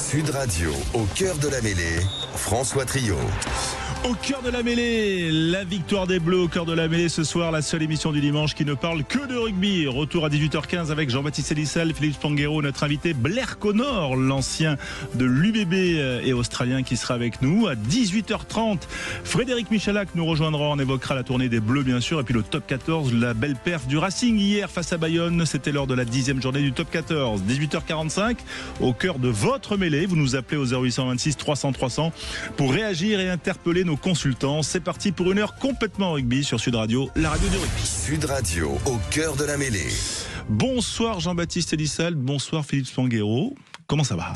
Sud Radio, au cœur de la mêlée, François Trio. Au cœur de la mêlée, la victoire des Bleus au cœur de la mêlée ce soir, la seule émission du dimanche qui ne parle que de rugby. Retour à 18h15 avec Jean-Baptiste Elissal, Philippe Spanghero, notre invité Blair Connor, l'ancien de l'UBB et australien qui sera avec nous. À 18h30, Frédéric Michalak nous rejoindra, on évoquera la tournée des Bleus bien sûr, et puis le top 14, la belle perf du Racing hier face à Bayonne, c'était lors de la 10e journée du top 14. 18h45, au cœur de votre mêlée, vous nous appelez au 0826 300 300 pour réagir et interpeller nos consultants. C'est parti pour une heure complètement rugby sur Sud Radio, la radio du rugby. Sud Radio, au cœur de la mêlée. Bonsoir Jean-Baptiste Elissal, bonsoir Philippe Spanghero. Comment ça va ?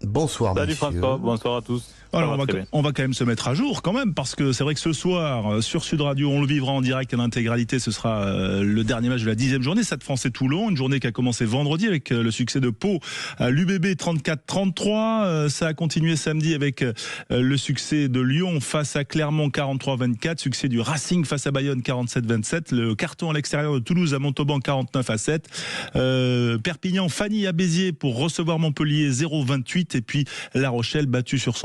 Bonsoir, salut monsieur. François, bonsoir à tous. Alors, on va quand même se mettre à jour quand même, parce que c'est vrai que ce soir sur Sud Radio on le vivra en direct en intégralité. Ce sera le dernier match de la 10e journée, Stade Français Toulon, une journée qui a commencé vendredi avec le succès de Pau à l'UBB 34-33. Ça a continué samedi avec le succès de Lyon face à Clermont 43-24, succès du Racing face à Bayonne 47-27, le carton à l'extérieur de Toulouse à Montauban 49-7, Perpignan Fanny à Béziers pour recevoir Montpellier 0-28, et puis La Rochelle battu sur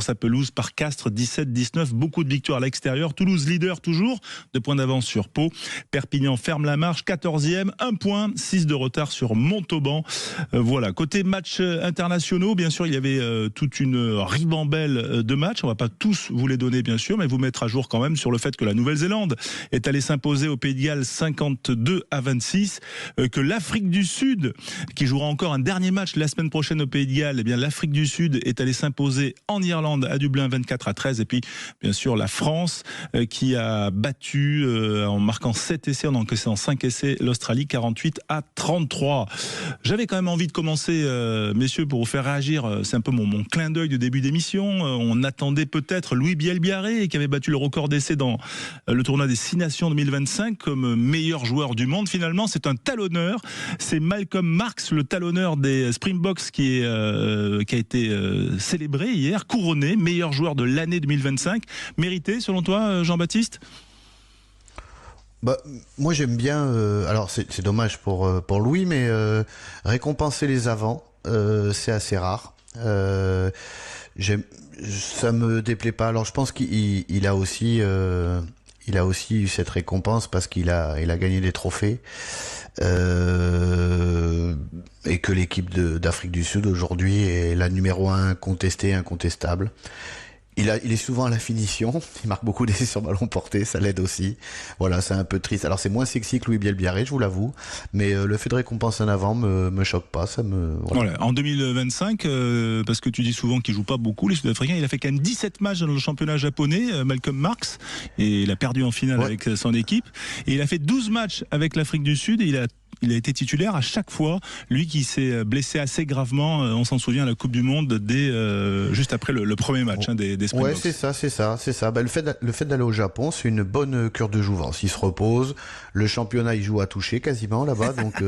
sa pelouse par Castres 17-19. Beaucoup de victoires à l'extérieur. Toulouse leader toujours, 2 points d'avance sur Pau. Perpignan ferme la marche, 14e, 1 point, 6 de retard sur Montauban. Voilà. Côté matchs internationaux, bien sûr, il y avait toute une ribambelle de matchs. On va pas tous vous les donner, bien sûr, mais vous mettre à jour quand même sur le fait que la Nouvelle-Zélande est allée s'imposer au Pays de Galles 52-26, que l'Afrique du Sud, qui jouera encore un dernier match la semaine prochaine au Pays de Galles, eh bien l'Afrique du Sud est allée s'imposer en Irlande à Dublin 24-13, et puis bien sûr la France qui a battu en marquant 7 essais, en encaissant 5 essais, l'Australie 48-33. J'avais quand même envie de commencer, messieurs, pour vous faire réagir. C'est un peu mon clin d'œil de début d'émission. On attendait peut-être Louis Bielbiarré, qui avait battu le record d'essais dans le tournoi des 6 Nations 2025 comme meilleur joueur du monde. Finalement, c'est un talonneur. C'est Malcolm Marx, le talonneur des Springboks, qui a été célébré hier, couronné meilleur joueur de l'année 2025. Mérité, selon toi, Jean-Baptiste ? Moi j'aime bien, alors c'est dommage pour Louis, mais récompenser les avants, c'est assez rare. Ça me déplaît pas. Alors je pense qu'il a aussi eu cette récompense parce qu'il a gagné des trophées, et que l'équipe d'Afrique du Sud aujourd'hui est la numéro 1 incontestable. Il est souvent à la finition, il marque beaucoup d'essais sur ballon porté, ça l'aide aussi. Voilà, c'est un peu triste. Alors c'est moins sexy que Louis Bielbiarré, je vous l'avoue, mais le fait de récompenser un avant me choque pas, Voilà. En 2025, parce que tu dis souvent qu'il joue pas beaucoup, les Sud-Africains, il a fait quand même 17 matchs dans le championnat japonais, Malcolm Marx, et il a perdu en finale avec son équipe, et il a fait 12 matchs avec l'Afrique du Sud, et il a été titulaire à chaque fois, lui qui s'est blessé assez gravement, on s'en souvient, à la Coupe du Monde, juste après le premier match des Springboks. Ouais, c'est ça. Le fait d'aller au Japon, c'est une bonne cure de jouvence. Il se repose, le championnat il joue à toucher quasiment là-bas, donc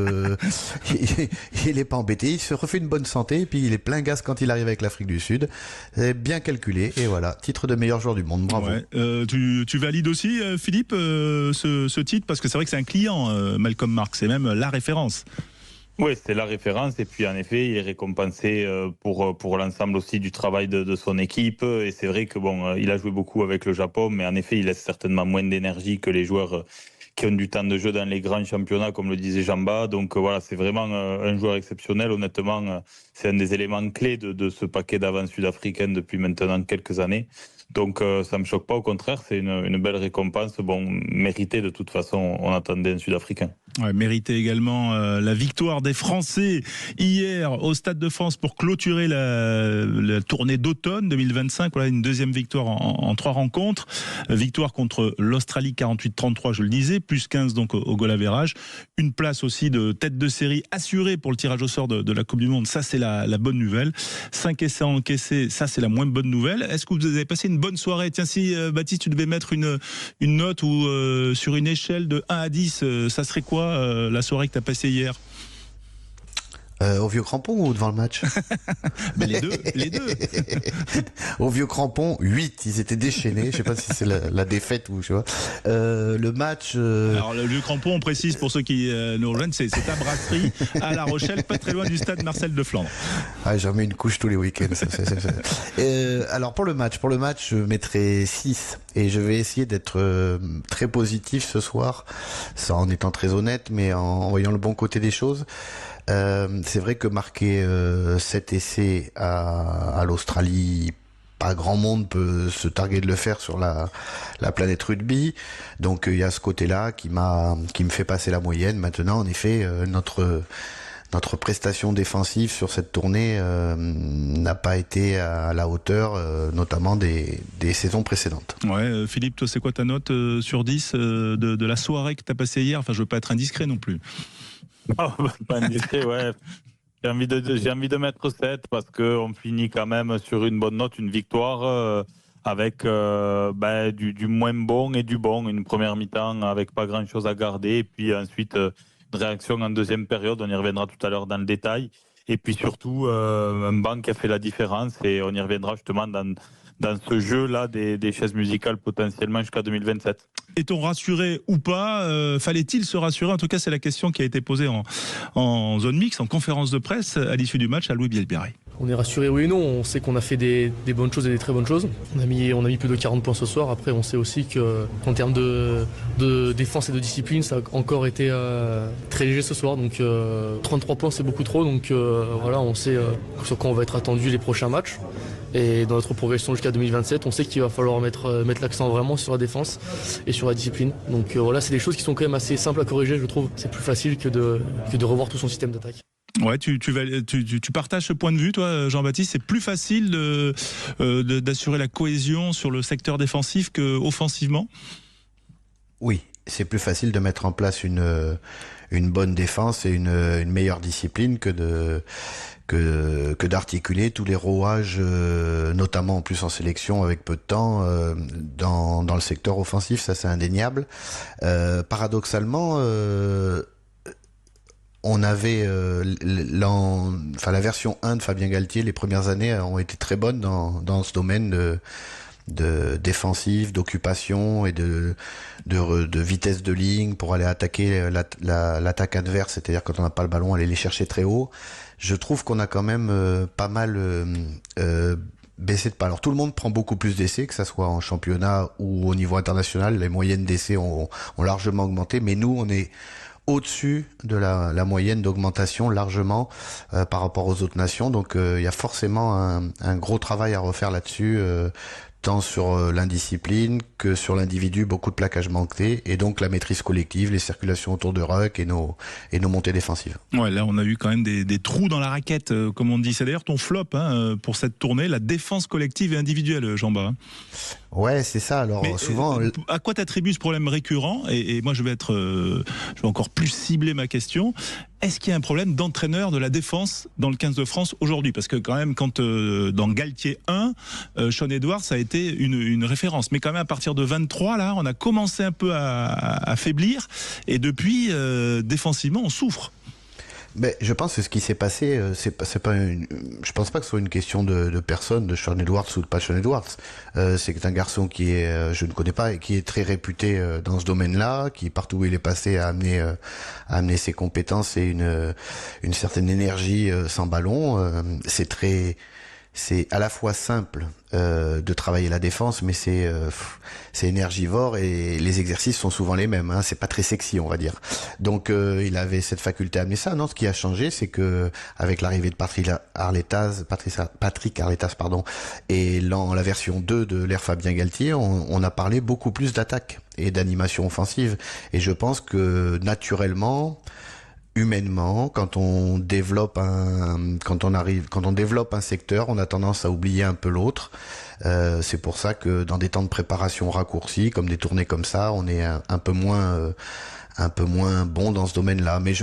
il est pas embêté, il se refait une bonne santé, et puis il est plein gaz quand il arrive avec l'Afrique du Sud. C'est bien calculé, et voilà, titre de meilleur joueur du monde, bravo. Ouais. Tu valides aussi, Philippe, ce titre, parce que c'est vrai que c'est un client, Malcolm Marx, c'est même la référence. Oui, c'est la référence, et puis en effet, il est récompensé pour l'ensemble aussi du travail de son équipe, et c'est vrai que il a joué beaucoup avec le Japon, mais en effet, il laisse certainement moins d'énergie que les joueurs qui ont du temps de jeu dans les grands championnats, comme le disait Jamba. Donc voilà, c'est vraiment un joueur exceptionnel. Honnêtement, c'est un des éléments clés de ce paquet d'avant sud-africain depuis maintenant quelques années. Donc ça me choque pas, au contraire, c'est une belle récompense, méritée de toute façon, on attendait un Sud-Africain. Ouais, mérité également la victoire des Français hier au Stade de France pour clôturer la tournée d'automne 2025. Voilà, une deuxième victoire en 3 rencontres. Victoire contre l'Australie 48-33, je le disais, plus 15 donc au goal average. Une place aussi de tête de série assurée pour le tirage au sort de la Coupe du Monde. Ça, c'est la bonne nouvelle. 5 essais encaissés, ça, c'est la moins bonne nouvelle. Est-ce que vous avez passé une bonne soirée ? Tiens, si Baptiste, tu devais mettre une note ou sur une échelle de 1 à 10, ça serait quoi la soirée que tu as passée hier ? Au vieux crampon ou devant le match? Mais les deux. Au vieux crampon, 8, ils étaient déchaînés. Je sais pas si c'est la défaite ou je sais pas. Le match. Alors le vieux crampon, on précise pour ceux qui nous rejoignent, c'est ta brasserie à La Rochelle, pas très loin du stade Marcel de Flandre. Ah, j'en mets une couche tous les week-ends. Alors pour le match, je mettrai 6 et je vais essayer d'être très positif ce soir, ça en étant très honnête, mais en voyant le bon côté des choses. C'est vrai que marquer 7 essais à l'Australie, pas grand monde peut se targuer de le faire sur la planète rugby. Donc il y a ce côté-là qui me fait passer la moyenne. Maintenant, en effet, notre prestation défensive sur cette tournée n'a pas été à la hauteur, notamment des saisons précédentes. Ouais, Philippe, toi, c'est quoi ta note sur 10 de la soirée que tu as passée hier? Enfin, je veux pas être indiscret non plus. Oh, pas indiscret, ouais. J'ai envie de mettre 7 parce qu'on finit quand même sur une bonne note, une victoire avec du moins bon et du bon. Une première mi-temps avec pas grand-chose à garder. Et puis ensuite, une réaction en deuxième période. On y reviendra tout à l'heure dans le détail. Et puis surtout, un banc qui a fait la différence. Et on y reviendra justement dans ce jeu-là des chaises musicales potentiellement jusqu'à 2027. Est-on rassuré ou pas? Fallait-il se rassurer? En tout cas, c'est la question qui a été posée en zone mixte, en conférence de presse à l'issue du match à Louis Bielbiarré. On est rassuré, oui et non. On sait qu'on a fait des bonnes choses et des très bonnes choses. On a mis plus de 40 points ce soir. Après, on sait aussi qu'en termes de défense et de discipline, ça a encore été très léger ce soir. Donc 33 points, c'est beaucoup trop. Donc voilà, on sait sur quoi on va être attendu les prochains matchs. Et dans notre progression jusqu'à 2027, on sait qu'il va falloir mettre l'accent vraiment sur la défense et sur la discipline. Donc voilà, c'est des choses qui sont quand même assez simples à corriger, je trouve. C'est plus facile que de revoir tout son système d'attaque. Ouais, tu partages ce point de vue, toi, Jean-Baptiste. C'est plus facile d'assurer la cohésion sur le secteur défensif qu'offensivement? Oui, c'est plus facile de mettre en place une bonne défense et une meilleure discipline que d'articuler tous les rouages, notamment en plus en sélection avec peu de temps, dans le secteur offensif. Ça, c'est indéniable. Paradoxalement, on avait la version 1 de Fabien Galtier, les premières années ont été très bonnes dans ce domaine de défensif, d'occupation et de vitesse de ligne pour aller attaquer l'attaque adverse, c'est-à-dire quand on n'a pas le ballon, aller les chercher très haut. Je trouve qu'on a quand même pas mal baissé de pas. Alors tout le monde prend beaucoup plus d'essais, que ça soit en championnat ou au niveau international. Les moyennes d'essais ont largement augmenté, mais nous on est au-dessus de la moyenne d'augmentation largement par rapport aux autres nations. Donc il y a forcément un gros travail à refaire là-dessus, tant sur l'indiscipline que sur l'individu, beaucoup de plaquages manqués, et donc la maîtrise collective, les circulations autour de ruck et nos montées défensives. Ouais, là on a eu quand même des trous dans la raquette, comme on dit. C'est d'ailleurs ton flop pour cette tournée, la défense collective et individuelle, Jean-Baptiste. Ouais, c'est ça. Alors mais, souvent, à quoi t'attribues ce problème récurrent? Et moi, je vais encore plus cibler ma question. Est-ce qu'il y a un problème d'entraîneur de la défense dans le 15 de France aujourd'hui? Parce que quand même, quand dans Galtier 1, Sean Edwards a été une référence. Mais quand même, à partir de 23, là, on a commencé un peu à faiblir. Et depuis, défensivement, on souffre. Mais je pense que ce qui s'est passé, je pense pas que ce soit une question de personne, de Sean Edwards ou de pas Sean Edwards. C'est un garçon qui est, je ne connais pas, et qui est très réputé dans ce domaine-là, qui partout où il est passé a amené ses compétences et une certaine énergie sans ballon. C'est à la fois simple de travailler la défense, mais c'est énergivore et les exercices sont souvent les mêmes. C'est pas très sexy, on va dire. Donc il avait cette faculté à amener ça. Non, ce qui a changé, c'est que avec l'arrivée de Patrick Arletas, et la version 2 de l'ère Fabien Galtier, on a parlé beaucoup plus d'attaque et d'animation offensive. Et je pense que naturellement, humainement, quand on développe un secteur, on a tendance à oublier un peu l'autre. C'est pour ça que dans des temps de préparation raccourcis, comme des tournées comme ça, on est un peu moins bon dans ce domaine-là. Mais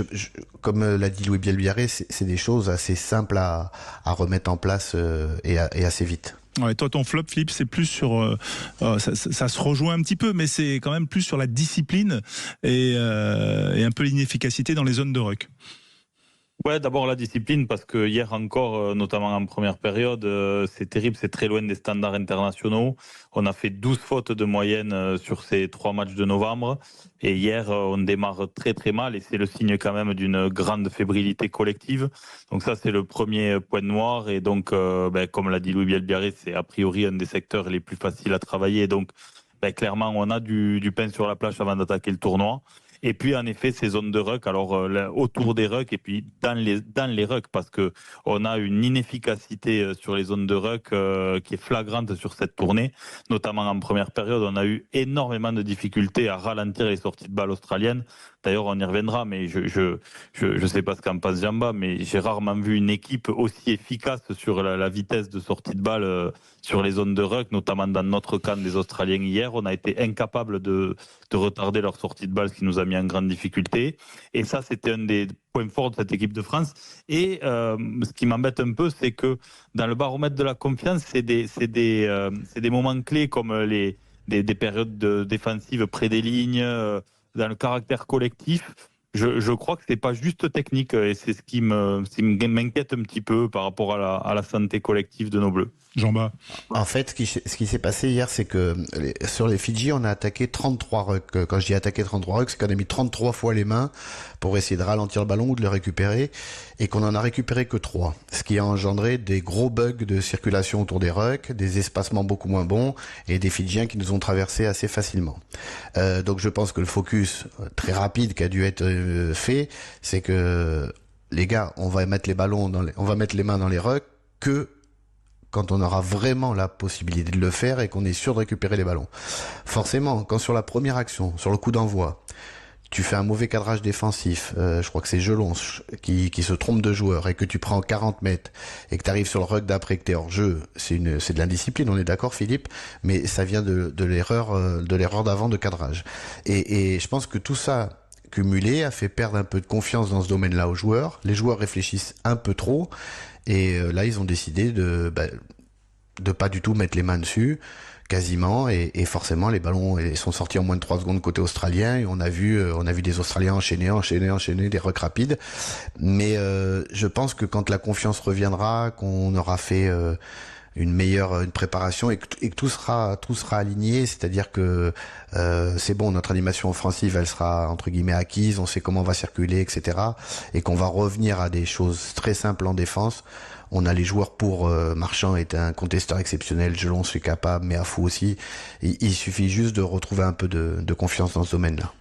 comme l'a dit Louis Bielbiarré, c'est des choses assez simples à remettre en place et assez vite. Ouais, toi, ton flop, Philippe, c'est plus sur... ça se rejoint un petit peu, mais c'est quand même plus sur la discipline et un peu l'inefficacité dans les zones de ruck. Ouais, d'abord la discipline, parce que hier encore, notamment en première période, c'est terrible, c'est très loin des standards internationaux. On a fait 12 fautes de moyenne sur ces 3 matchs de novembre. Et hier, on démarre très très mal, et c'est le signe quand même d'une grande fébrilité collective. Donc ça, c'est le premier point noir. Et donc, comme l'a dit Louis Bielbiarré, c'est a priori un des secteurs les plus faciles à travailler. Donc, clairement, on a du pain sur la plage avant d'attaquer le tournoi. Et puis, en effet, ces zones de ruck, alors autour des rucks et puis dans les rucks, parce que on a une inefficacité sur les zones de ruck qui est flagrante sur cette tournée. Notamment en première période, on a eu énormément de difficultés à ralentir les sorties de balles australiennes. D'ailleurs, on y reviendra, mais je sais pas ce qu'en pense Jamba, mais j'ai rarement vu une équipe aussi efficace sur la vitesse de sortie de balle sur les zones de ruck, notamment dans notre camp des Australiens hier. On a été incapable de retarder leur sortie de balle, ce qui nous a mis en grande difficulté. Et ça, c'était un des points forts de cette équipe de France. Et ce qui m'embête un peu, c'est que dans le baromètre de la confiance, c'est des moments clés comme des périodes défensives près des lignes, dans le caractère collectif. Je crois que c'est pas juste technique, et c'est ce qui m'inquiète un petit peu par rapport à la santé collective de nos Bleus. Jean-Bas. En fait, ce qui s'est passé hier, c'est que sur les Fidji, on a attaqué 33 rucks. Quand je dis attaqué 33 rucks, c'est qu'on a mis 33 fois les mains pour essayer de ralentir le ballon ou de le récupérer, et qu'on en a récupéré que 3. Ce qui a engendré des gros bugs de circulation autour des rucks, des espacements beaucoup moins bons, et des Fidjiens qui nous ont traversés assez facilement. Donc je pense que le focus très rapide qui a dû être fait, c'est que les gars, on va mettre on va mettre les mains dans les rucks que quand on aura vraiment la possibilité de le faire et qu'on est sûr de récupérer les ballons. Forcément, quand sur la première action, sur le coup d'envoi, tu fais un mauvais cadrage défensif, je crois que c'est Jelon qui se trompe de joueur, et que tu prends 40 mètres et que tu arrives sur le ruck d'après que t'es hors jeu, c'est de l'indiscipline, on est d'accord Philippe, mais ça vient de l'erreur d'avant de cadrage. Et je pense que tout ça cumulé a fait perdre un peu de confiance dans ce domaine-là aux joueurs. Les joueurs réfléchissent un peu trop, et là ils ont décidé de pas du tout mettre les mains dessus, quasiment, et forcément les ballons sont sortis en moins de 3 secondes côté australien, et on a vu des Australiens enchaîner des rucks rapides. Mais je pense que quand la confiance reviendra, qu'on aura fait une préparation, et que tout sera aligné, c'est-à-dire que c'est bon, notre animation offensive elle sera entre guillemets acquise, on sait comment on va circuler, etc., et qu'on va revenir à des choses très simples en défense. On a les joueurs pour. Marchand est un contesteur exceptionnel, Jelon suis capable, mais Afou aussi. Il suffit juste de retrouver un peu de confiance dans ce domaine-là.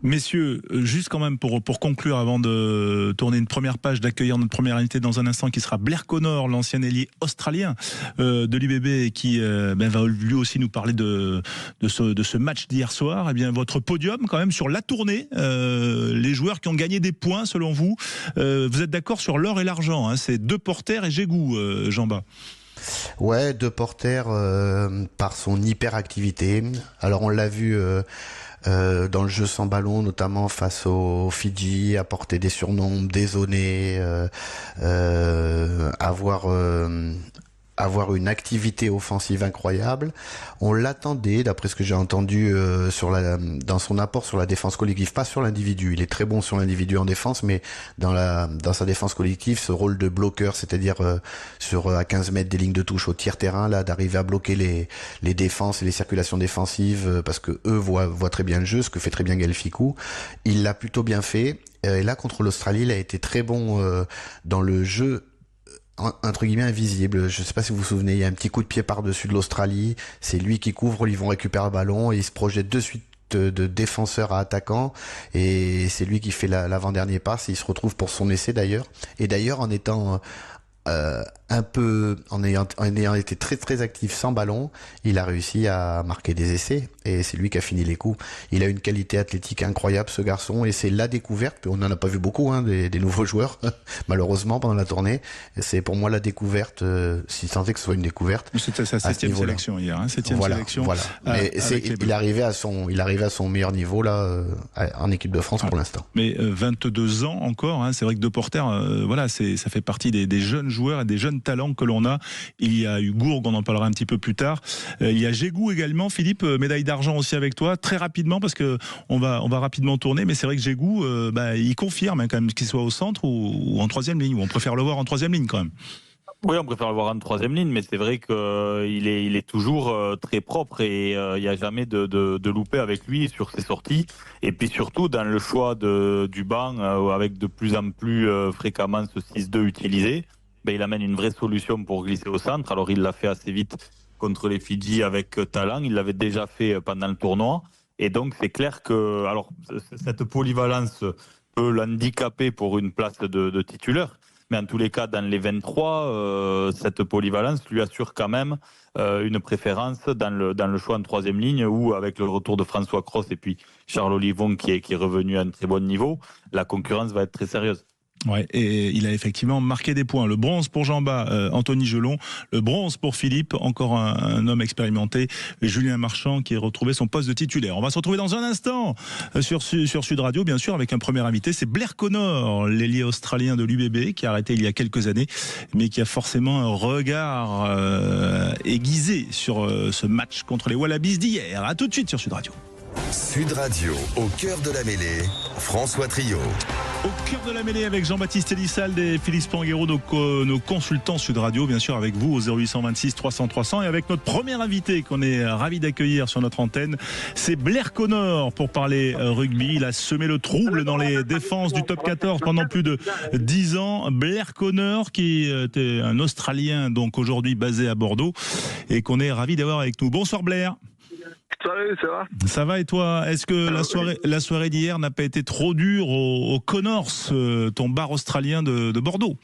Messieurs, juste quand même pour conclure, avant de tourner une première page, d'accueillir notre première invité dans un instant, qui sera Blair Connor, l'ancien ailier australien de l'UBB, qui va lui aussi nous parler de ce match d'hier soir. Eh bien, votre podium quand même sur la tournée, les joueurs qui ont gagné des points selon vous. Vous êtes d'accord sur l'or et l'argent, hein, c'est Deporter et Jégou, Jean-Bas. Ouais, Deporter par son hyperactivité. Alors on l'a vu dans le jeu sans ballon, notamment face aux Fidji, apporter des surnoms, dézonner, avoir une activité offensive incroyable. On l'attendait, d'après ce que j'ai entendu, dans son apport sur la défense collective, pas sur l'individu. Il est très bon sur l'individu en défense, mais dans sa défense collective, ce rôle de bloqueur, c'est-à-dire à 15 mètres des lignes de touche au tiers-terrain, là, d'arriver à bloquer les défenses et les circulations défensives, parce que eux voient très bien le jeu, ce que fait très bien Gaël Fickou. Il l'a plutôt bien fait. Et là, contre l'Australie, il a été très bon dans le jeu entre guillemets invisible. Je sais pas si vous vous souvenez, il y a un petit coup de pied par-dessus de l'Australie, c'est lui qui couvre, ils vont récupérer le ballon et il se projette de suite de défenseur à attaquant, et c'est lui qui fait l'avant-dernier passe, et il se retrouve pour son essai d'ailleurs. Et d'ailleurs, en étant en ayant été très très actif sans ballon, il a réussi à marquer des essais, et c'est lui qui a fini les coups. Il a une qualité athlétique incroyable, ce garçon, et c'est la découverte. On n'en a pas vu beaucoup, hein, des nouveaux joueurs malheureusement pendant la tournée. C'est pour moi la découverte, si tant est que ce soit une découverte. C'était sa 7e sélection hier, hein, 7e sélection. Voilà. Mais il arrivait à son meilleur niveau là en équipe de France pour l'instant. Mais 22 ans encore, hein, c'est vrai que Deporter, ça fait partie des jeunes joueurs et des jeunes talent que l'on a. Il y a eu Gourg, on en parlera un petit peu plus tard. Il y a Gégou également. Philippe, médaille d'argent aussi avec toi. Très rapidement, parce que on va rapidement tourner, mais c'est vrai que Gégou, il confirme quand même qu'il soit au centre ou en troisième ligne, ou on préfère le voir en troisième ligne quand même. Oui, on préfère le voir en troisième ligne, mais c'est vrai qu'il est toujours très propre et il n'y a jamais de loupé avec lui sur ses sorties. Et puis surtout, dans le choix du banc, avec de plus en plus fréquemment ce 6-2 utilisé, il amène une vraie solution pour glisser au centre. Alors, il l'a fait assez vite contre les Fidji avec talent. Il l'avait déjà fait pendant le tournoi. Et donc, c'est clair que cette polyvalence peut l'handicaper pour une place de titulaire. Mais en tous les cas, dans les 23, cette polyvalence lui assure quand même une préférence dans le choix en troisième ligne, où avec le retour de François Cros et puis Charles Olivon qui est revenu à un très bon niveau, la concurrence va être très sérieuse. Ouais, et il a effectivement marqué des points. Le bronze pour Jean-Bas, Anthony Gelon. Le bronze pour Philippe, encore un homme expérimenté, Julien Marchand, qui a retrouvé son poste de titulaire. On va se retrouver dans un instant sur Sud Radio, bien sûr, avec un premier invité. C'est Blair Connor, l'ailier australien de l'UBB, qui a arrêté il y a quelques années, mais qui a forcément un regard aiguisé sur ce match contre les Wallabies d'hier. À tout de suite sur Sud Radio. Sud Radio, au cœur de la mêlée, François Trio. Au cœur de la mêlée avec Jean-Baptiste Elissalde et Philippe Spanghero, nos consultants Sud Radio, bien sûr avec vous au 0826 300 300, et avec notre premier invité qu'on est ravi d'accueillir sur notre antenne, c'est Blair Connor pour parler rugby. Il a semé le trouble dans les défenses du top 14 pendant plus de 10 ans. Blair Connor, qui était un Australien, donc aujourd'hui basé à Bordeaux, et qu'on est ravi d'avoir avec nous. Bonsoir Blair. Salut, ça va? Ça va et toi? Est-ce que la soirée d'hier n'a pas été trop dure aux Connors, ton bar australien de Bordeaux?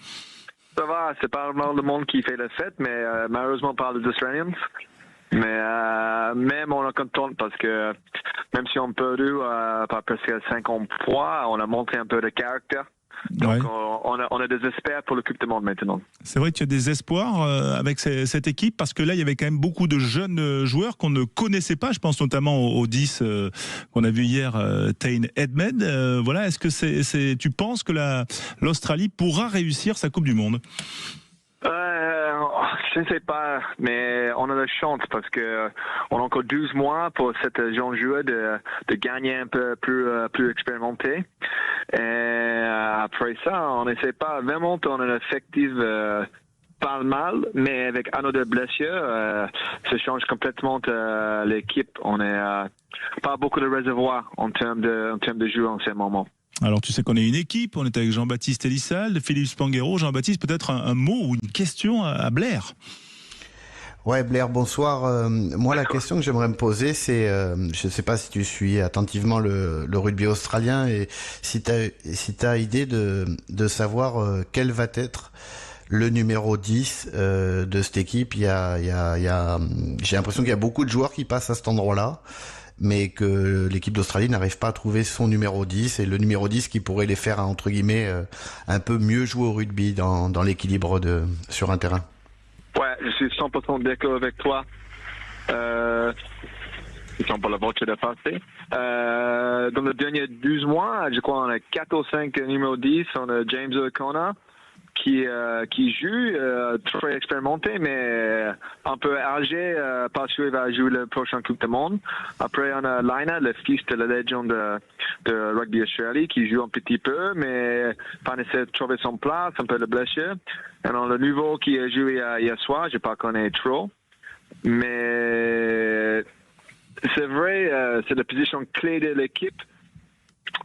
Ça va, c'est pas vraiment le monde qui fait la fête, mais malheureusement pas les Australians. Mais même on est content parce que même si on peut perdu par presque 50 points, on a montré un peu de caractère. Donc ouais. on a des espoirs pour le Coupe du Monde maintenant. C'est vrai que tu as des espoirs avec cette équipe, parce que là il y avait quand même beaucoup de jeunes joueurs qu'on ne connaissait pas. Je pense notamment au 10 qu'on a vu hier, Tane Edmed. Voilà, est-ce que tu penses que l'Australie pourra réussir sa Coupe du Monde? Je ne sais pas, mais on a la chance parce que on a encore 12 mois pour cette jeune joueur de gagner un peu plus expérimenté. Et après ça, on n'essaie pas vraiment, on a un effectif pas mal, mais avec un ou deux blessures, ça change complètement l'équipe. On n'est pas beaucoup de réservoirs en termes de joueurs en ce moment. Alors tu sais qu'on est une équipe, on est avec Jean-Baptiste Elissalde, Philippe Spanghero. Jean-Baptiste, peut-être un mot ou une question à Blair? Ouais, Blair, bonsoir. Moi, la question que j'aimerais me poser, c'est, je ne sais pas si tu suis attentivement le rugby australien et si t'as idée de savoir quel va être le numéro 10 de cette équipe. J'ai l'impression qu'il y a beaucoup de joueurs qui passent à cet endroit-là, mais que l'équipe d'Australie n'arrive pas à trouver son numéro 10, et le numéro 10 qui pourrait les faire, entre guillemets, un peu mieux jouer au rugby dans l'équilibre sur un terrain. Ouais, je suis 100% d'accord avec toi. Ils sont pas la voiture de passer. Dans les derniers 12 mois, je crois on a 4 ou 5 numéros 10. On a James O'Connor qui joue, très expérimenté, mais un peu âgé, parce qu'il va jouer le prochain Coupe du Monde. Après, on a Lina, le fils de la légende de Rugby Australie, qui joue un petit peu, mais pas nécessaire de trouver son place, un peu de blessure. Et on a le nouveau qui a joué hier soir, je ne connais pas trop. Mais c'est vrai, c'est la position clé de l'équipe.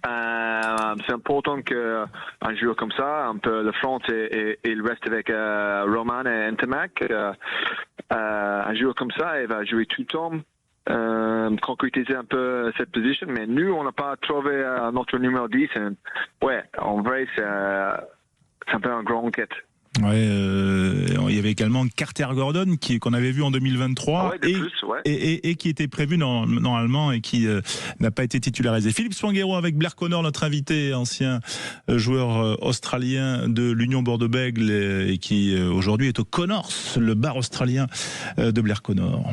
C'est important qu'un joueur comme ça, un peu le front et il reste avec Roman et Ntamak. Un joueur comme ça, il va jouer tout le temps, concrétiser un peu cette position. Mais nous, on n'a pas trouvé notre numéro 10. Ouais, en vrai, c'est un peu un grand enquête. Ouais, il y avait également Carter Gordon qu'on avait vu en 2023 et qui était prévu normalement et qui n'a pas été titularisé. Philippe Spanghero avec Blair Connor, notre invité, ancien joueur australien de l'Union Bordeaux-Bègles et qui aujourd'hui est au Connors, le bar australien de Blair Connor.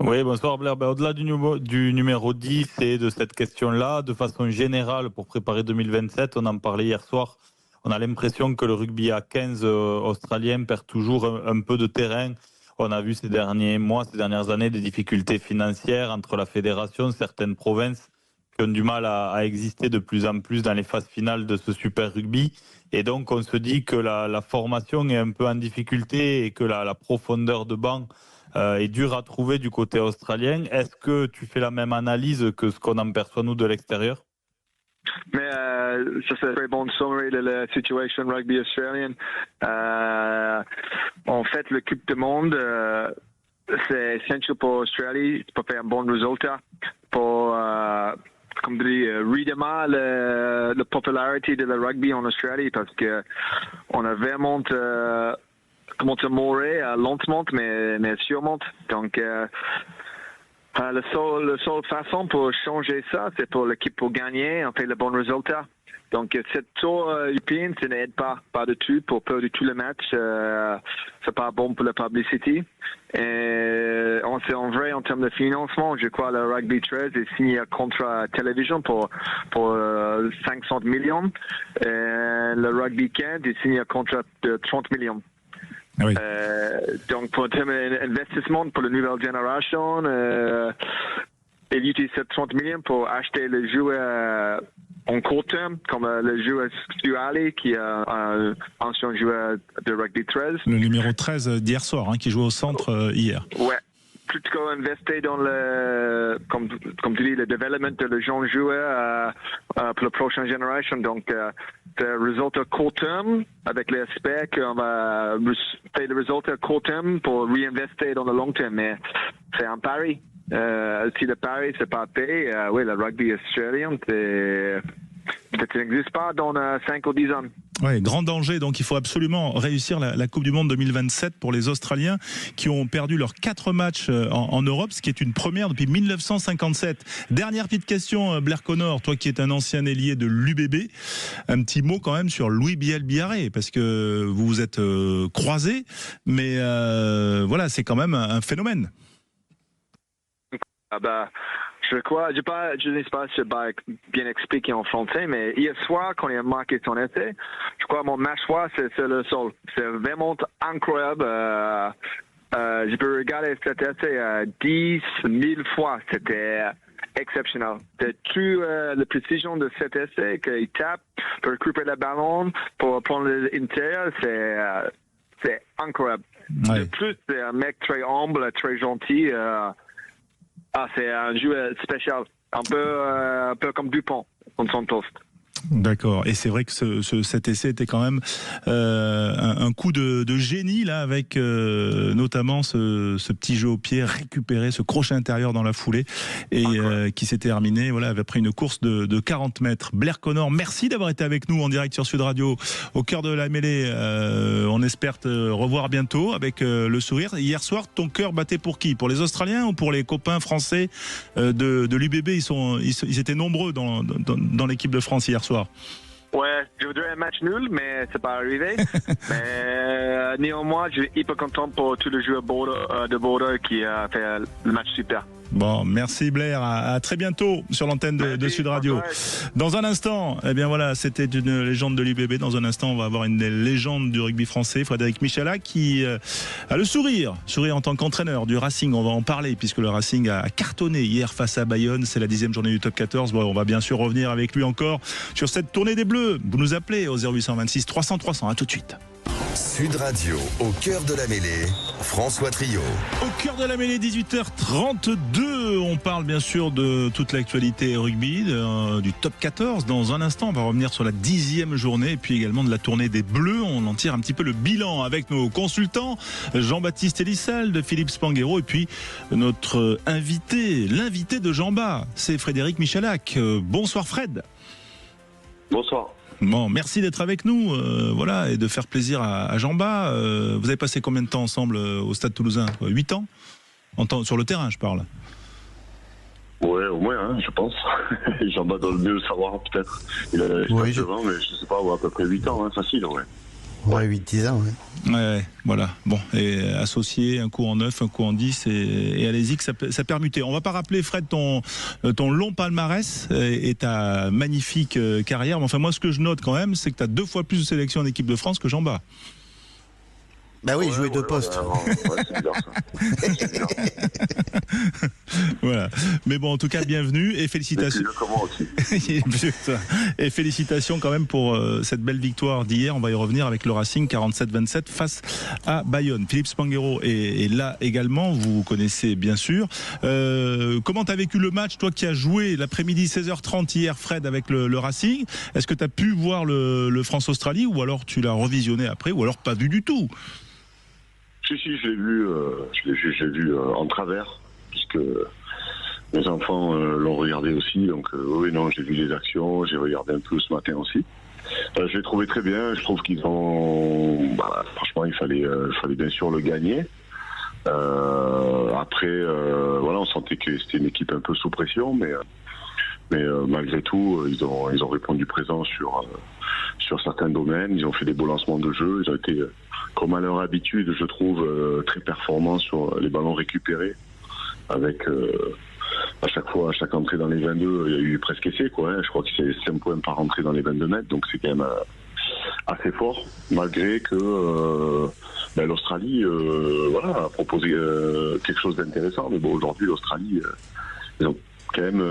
Oui, bonsoir Blair. Au-delà du numéro 10 et de cette question-là, de façon générale, pour préparer 2027, on en parlait hier soir on a l'impression que le rugby à 15 australien perd toujours un peu de terrain. On a vu ces derniers mois, ces dernières années, des difficultés financières entre la fédération, certaines provinces qui ont du mal à exister de plus en plus dans les phases finales de ce Super Rugby. Et donc, on se dit que la formation est un peu en difficulté et que la profondeur de banc est dure à trouver du côté australien. Est-ce que tu fais la même analyse que ce qu'on en perçoit, nous, de l'extérieur? Mais ça c'est un très bon summary de la situation rugby australienne. En fait, le Coupe du Monde, c'est essentiel pour l'Australie pour faire un bon résultat, pour comme tu dis, redémarrer la popularité de la rugby en Australie, parce que on a vraiment commencé à mourir lentement, mais sûrement. Donc la seule façon pour changer ça, c'est pour l'équipe pour gagner, on fait le bon résultat. Donc cette tour européenne, ça n'aide pas du tout pour perdre tous les matchs. C'est pas bon pour la publicité. Et en vrai, en termes de financement, je crois le Rugby 13 est signé un contrat télévision pour 500 millions. Et le Rugby 15 est signé un contrat de 30 millions. Oui. Donc pour l'investissement pour la nouvelle génération, il utilise ces 30 millions pour acheter les joueurs en court terme, comme le joueur Stuali, qui est un ancien joueur de Rugby 13. Le numéro 13 d'hier soir, qui jouait au centre hier. Ouais. Plutôt investir dans comme tu dis, le développement de le jeune joueur pour la prochaine génération. Donc, c'est un résultat court terme avec l'aspect qu'on va faire le résultat court terme pour réinvestir dans le long terme. Mais c'est un pari. Si le pari c'est pas fait, oui, le rugby australien, peut-être n'existe pas dans 5 ou 10 ans. Oui, grand danger. Donc, il faut absolument réussir la Coupe du Monde 2027 pour les Australiens qui ont perdu leurs 4 matchs en Europe, ce qui est une première depuis 1957. Dernière petite question, Blair Connor, toi qui es un ancien ailier de l'UBB, un petit mot quand même sur Louis Biel-Biarré, parce que vous vous êtes croisés, mais voilà, c'est quand même un phénomène. Je crois, je ne sais pas si c'est bien expliqué en français, mais hier soir, quand il a marqué son essai, je crois que mon match soir, c'est le seul. C'est vraiment incroyable. Je peux regarder cet essai 10 000 fois. C'était exceptionnel. C'est toute la précision de cet essai qu'il tape pour récupérer le ballon, pour prendre l'intérieur. C'est incroyable. Ouais. De plus, c'est un mec très humble, très gentil. C'est un jeu spécial, un peu comme Dupont, on s'en toast. D'accord. Et c'est vrai que cet essai était quand même un coup de génie là, avec notamment ce petit jeu au pied récupéré, ce crochet intérieur dans la foulée et qui s'est terminé après une course de 40 mètres. Blair Connor, merci d'avoir été avec nous en direct sur Sud Radio au cœur de la mêlée. On espère te revoir bientôt avec le sourire. Hier soir, ton cœur battait pour qui? Pour les Australiens ou pour les copains français de l'UBB? Ils étaient nombreux dans l'équipe de France hier soir. Ouais, je voudrais un match nul, mais c'est pas arrivé. Mais néanmoins, je suis hyper content pour tous les joueurs de Bordeaux qui a fait le match super. Bon, merci Blair, à très bientôt sur l'antenne de Sud Radio. Dans un instant, c'était une légende de l'UBB. Dans un instant, on va avoir une légende du rugby français, Frédéric Michalak, qui a le sourire en tant qu'entraîneur du Racing. On va en parler puisque le Racing a cartonné hier face à Bayonne. C'est la 10e journée du top 14. Bon, on va bien sûr revenir avec lui encore sur cette tournée des Bleus. Vous nous appelez au 0826 300 300. À tout de suite. Sud Radio, au cœur de la mêlée, François Trio. Au cœur de la mêlée, 18h32. On parle bien sûr de toute l'actualité rugby, du top 14. Dans un instant, on va revenir sur la 10e journée et puis également de la tournée des Bleus. On en tire un petit peu le bilan avec nos consultants, Jean-Baptiste Elissal de Philippe Spanghero et puis notre invité, l'invité de Jean-Bas, c'est Frédéric Michalak. Bonsoir Fred. Bonsoir. Bon, merci d'être avec nous, et de faire plaisir à Jean-Bas. Vous avez passé combien de temps ensemble au Stade Toulousain? 8 ans sur le terrain, je parle. Ouais, au moins, je pense. Jean-Bas doit mieux le savoir, peut-être. Il a 9 ans, mais je sais pas, à peu près 8 ans, facile, ouais. Ouais, 8-10 ans, ouais. Ouais, voilà. Bon, et associer un coup en 9, un coup en 10 et allez-y que ça permutait. On va pas rappeler, Fred, ton long palmarès et ta magnifique carrière. Mais enfin, moi, ce que je note quand même, c'est que tu as 2 fois plus de sélections en équipe de France que Jean-Bas. Bah oui, jouer 2 postes. Ouais, c'est bizarre ça. C'est bizarre. Voilà. Mais bon, en tout cas, bienvenue et félicitations. Comment aussi. Et félicitations quand même pour cette belle victoire d'hier. On va y revenir avec le Racing 47-27 face à Bayonne. Philippe Spanghero est là également. Vous connaissez bien sûr. Comment tu as vécu le match, toi qui as joué l'après-midi 16h30 hier, Fred, avec le Racing? Est-ce que tu as pu voir le France-Australie ou alors tu l'as revisionné après ou alors pas vu du tout? Si, je l'ai vu en travers, puisque mes enfants l'ont regardé aussi. Donc oui, non, j'ai vu les actions, j'ai regardé un peu ce matin aussi. Je l'ai trouvé très bien. Je trouve qu'ils ont, franchement, il fallait bien sûr le gagner. Après, voilà, on sentait que c'était une équipe un peu sous pression, mais malgré tout, ils ont répondu présent sur certains domaines. Ils ont fait des beaux lancements de jeu. Ils ont été, comme à leur habitude, je trouve, très performants sur les ballons récupérés. Avec à chaque entrée dans les 22, il y a eu presque essai, quoi. Je crois que c'est 5 points par entrée dans les 22 mètres, donc c'est quand même assez fort, malgré que l'Australie a proposé quelque chose d'intéressant. Mais bon, aujourd'hui, l'Australie, ils ont quand même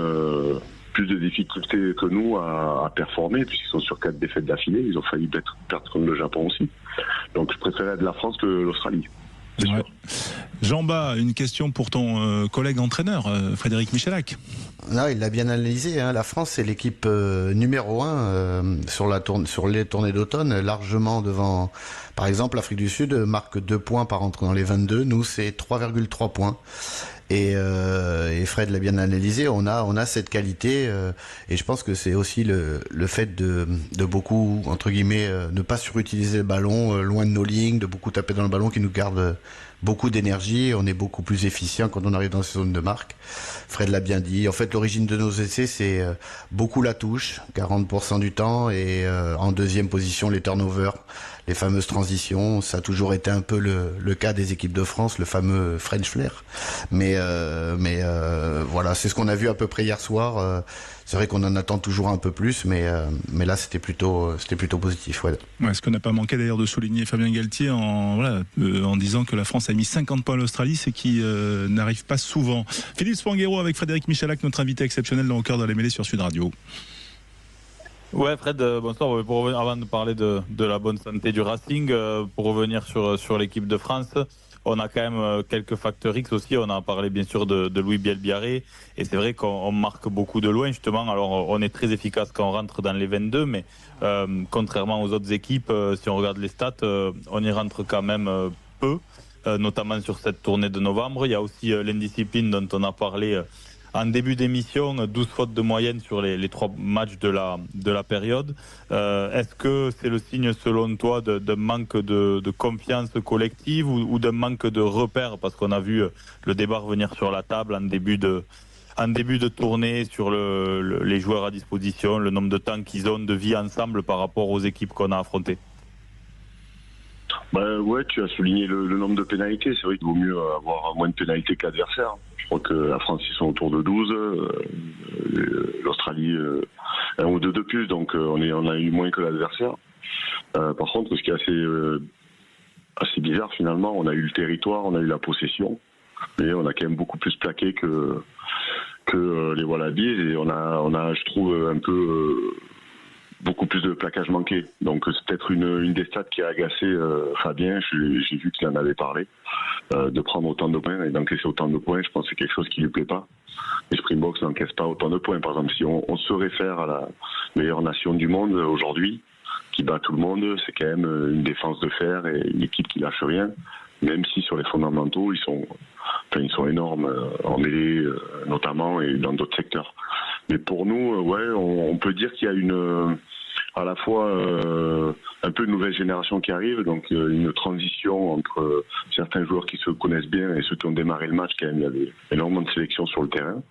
plus de difficultés que nous à performer, puisqu'ils sont sur 4 défaites d'affilée. Ils ont failli perdre contre le Japon aussi. Donc je préférais de la France que l'Australie. Ouais. Jean-Bas, une question pour ton collègue entraîneur, Frédéric Michalak. Non, il l'a bien analysé. Hein. La France, c'est l'équipe numéro 1 sur les tournées d'automne, largement devant. Par exemple, l'Afrique du Sud marque 2 points par entrée dans les 22. Nous, c'est 3,3 points. Et Fred l'a bien analysé. On a cette qualité, et je pense que c'est aussi le fait de beaucoup, entre guillemets, ne pas surutiliser le ballon loin de nos lignes, de beaucoup taper dans le ballon, qui nous garde beaucoup d'énergie. On est beaucoup plus efficient quand on arrive dans ces zones de marque. Fred l'a bien dit. En fait, l'origine de nos essais, c'est beaucoup la touche, 40% du temps, et en deuxième position, les turnovers, les fameuses transitions. Ça a toujours été un peu le cas des équipes de France, le fameux French flair. Mais voilà, c'est ce qu'on a vu à peu près hier soir. C'est vrai qu'on en attend toujours un peu plus, mais là c'était plutôt positif. Ouais. Ouais, ce qu'on n'a pas manqué d'ailleurs de souligner Fabien Galtier en disant que la France a mis 50 points à l'Australie, c'est qui n'arrive pas souvent. Philippe Spanghero avec Frédéric Michalak, notre invité exceptionnel dans Au cœur de la mêlée sur Sud Radio. Ouais, Fred, bonsoir. Pour revenir, avant de parler de la bonne santé du Racing, pour revenir sur l'équipe de France, on a quand même quelques facteurs X aussi. On a parlé bien sûr de Louis Bielbiarré, et c'est vrai qu'on marque beaucoup de loin justement. Alors on est très efficace quand on rentre dans les 22, mais contrairement aux autres équipes, si on regarde les stats, on y rentre quand même peu, notamment sur cette tournée de novembre. Il y a aussi l'indiscipline dont on a parlé en début d'émission, 12 fautes de moyenne sur les 3 matchs de la période. Est-ce que c'est le signe, selon toi, d'un manque de confiance collective ou d'un manque de repères? Parce qu'on a vu le débat revenir sur la table en début de tournée sur les joueurs à disposition, le nombre de temps qu'ils ont de vie ensemble par rapport aux équipes qu'on a affrontées. Ouais, tu as souligné le nombre de pénalités. C'est vrai qu'il vaut mieux avoir moins de pénalités que l'adversaire. Je crois que la France, ils sont autour de 12. L'Australie, 1 ou 2 de plus. Donc on a eu moins que l'adversaire. Par contre, ce qui est assez bizarre finalement, on a eu le territoire, on a eu la possession. Mais on a quand même beaucoup plus plaqué que les Wallabies. Et on a, je trouve, un peu... beaucoup plus de plaquage manqué. Donc c'est peut-être une des stats qui a agacé Fabien. J'ai vu qu'il en avait parlé, de prendre autant de points et d'encaisser autant de points. Je pense que c'est quelque chose qui lui plaît pas. Les Springboks n'encaissent pas autant de points. Par exemple, si on se réfère à la meilleure nation du monde aujourd'hui, qui bat tout le monde, c'est quand même une défense de fer et une équipe qui lâche rien. Même si sur les fondamentaux, ils sont énormes en mêlée notamment et dans d'autres secteurs. Mais pour nous, on peut dire qu'il y a à la fois un peu une nouvelle génération qui arrive, donc une transition entre certains joueurs qui se connaissent bien et ceux qui ont démarré le match. Quand même, il y avait énormément de sélection sur le terrain.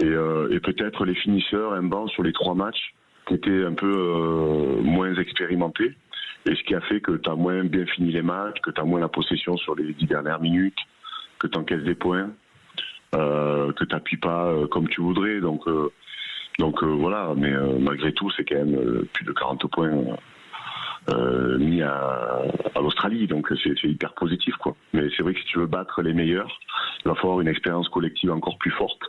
Et peut-être les finisseurs, un banc sur les 3 matchs qui étaient un peu moins expérimentés. Et ce qui a fait que tu as moins bien fini les matchs, que tu as moins la possession sur les 10 dernières minutes, que tu encaisses des points, que tu n'appuies pas comme tu voudrais. Donc voilà, mais malgré tout, c'est quand même plus de 40 points mis à l'Australie. Donc c'est hyper positif, quoi. Mais c'est vrai que si tu veux battre les meilleurs, il va falloir une expérience collective encore plus forte.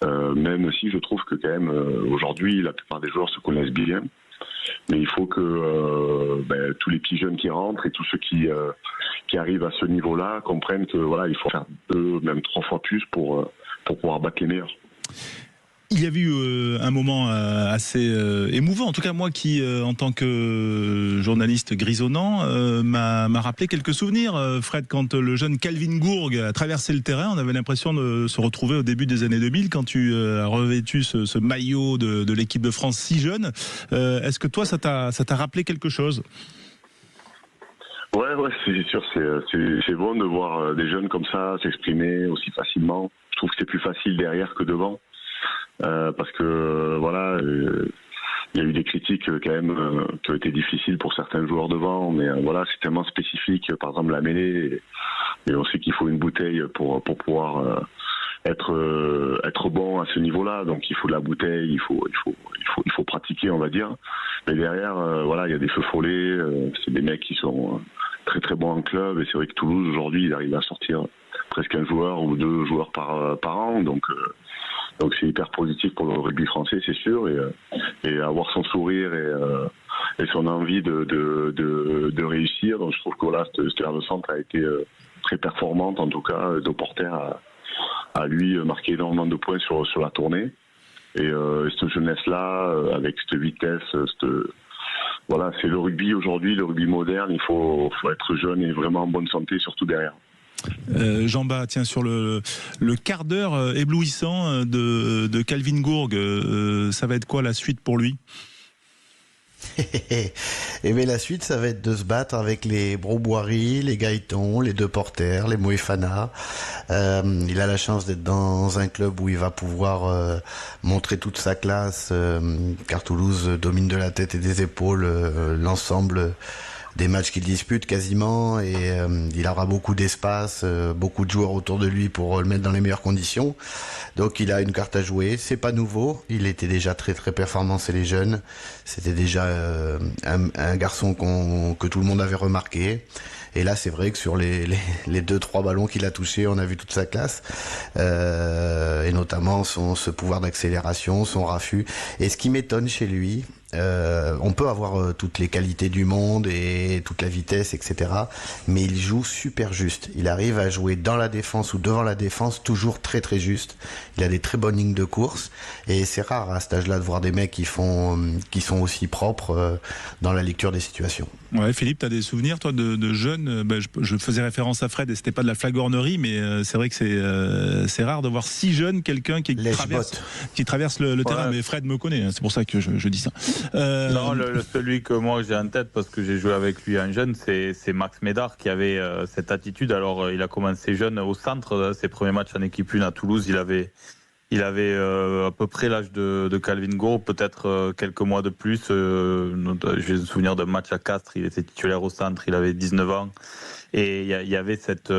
Même si je trouve que quand même aujourd'hui la plupart des joueurs se connaissent bien, mais il faut que tous les petits jeunes qui rentrent et tous ceux qui arrivent à ce niveau-là comprennent que voilà, il faut faire 2, même 3 fois plus pour pouvoir battre les meilleurs. Il y a eu un moment assez émouvant, en tout cas moi qui, en tant que journaliste grisonnant, m'a rappelé quelques souvenirs, Fred, quand le jeune Calvin Gourg a traversé le terrain, on avait l'impression de se retrouver au début des années 2000 quand tu as revêtu ce maillot de l'équipe de France si jeune. Est-ce que toi, ça t'a rappelé quelque chose ? Ouais, c'est sûr, c'est bon de voir des jeunes comme ça s'exprimer aussi facilement. Je trouve que c'est plus facile derrière que devant. Parce que voilà, il y a eu des critiques quand même qui ont été difficiles pour certains joueurs devant, mais voilà, c'est tellement spécifique. Par exemple, la mêlée, et on sait qu'il faut une bouteille pour pouvoir être bon à ce niveau-là. Donc il faut de la bouteille, il faut pratiquer, on va dire. Mais derrière, voilà, il y a des feux follets. C'est des mecs qui sont très très bons en club, et c'est vrai que Toulouse aujourd'hui, il arrive à sortir presque un joueur ou 2 joueurs par an. Donc c'est hyper positif pour le rugby français, c'est sûr, et avoir son sourire et son envie de réussir. Donc je trouve que voilà, cette garde de centre a été très performante, en tout cas. Deporter a lui marqué énormément de points sur la tournée. Et cette jeunesse-là, avec cette vitesse, voilà, c'est le rugby aujourd'hui, le rugby moderne. Il faut être jeune et vraiment en bonne santé, surtout derrière. Jean-Baptiste, tiens, sur le quart d'heure éblouissant de Calvin Gourg, ça va être quoi la suite pour lui ? Et bien la suite, ça va être de se battre avec les Broboiry, les Gaëton, les Deporter, les Moefana. Il a la chance d'être dans un club où il va pouvoir montrer toute sa classe, car Toulouse domine de la tête et des épaules l'ensemble des matchs qu'il dispute quasiment, et il aura beaucoup d'espace, beaucoup de joueurs autour de lui pour le mettre dans les meilleures conditions. Donc il a une carte à jouer, c'est pas nouveau, il était déjà très très performant chez les jeunes, c'était déjà un garçon que tout le monde avait remarqué. Et là, c'est vrai que sur les 2-3 ballons qu'il a touchés, on a vu toute sa classe, et notamment ce pouvoir d'accélération, son raffut. Et ce qui m'étonne chez lui, on peut avoir toutes les qualités du monde et toute la vitesse, etc. Mais il joue super juste. Il arrive à jouer dans la défense ou devant la défense, toujours très très juste. Il a des très bonnes lignes de course, et c'est rare à cet âge-là de voir des mecs qui sont aussi propres dans la lecture des situations. Ouais, Philippe, t'as des souvenirs, toi, de jeunes? Je faisais référence à Fred, et c'était pas de la flagornerie, mais c'est vrai que c'est rare de voir si jeune quelqu'un qui traverse le terrain. Mais Fred me connaît, hein, c'est pour ça que je dis ça. Non, celui que moi j'ai en tête, parce que j'ai joué avec lui en jeune, c'est Max Médard qui avait cette attitude. Alors il a commencé jeune au centre, ses premiers matchs en équipe 1 à Toulouse, il avait à peu près l'âge de Calvin Gourg, peut-être quelques mois de plus. J'ai le souvenir d'un match à Castres, il était titulaire au centre, il avait 19 ans. Et il y avait cette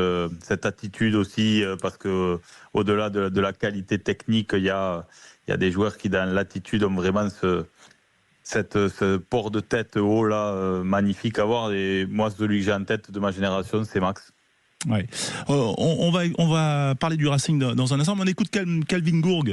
attitude aussi, parce que au-delà de la qualité technique, il y a des joueurs qui, dans l'attitude, ont vraiment ce port de tête haut là, magnifique à voir. Et moi, celui que j'ai en tête de ma génération, c'est Max. Ouais. On va parler du Racing dans un instant. On écoute Calvin Gourg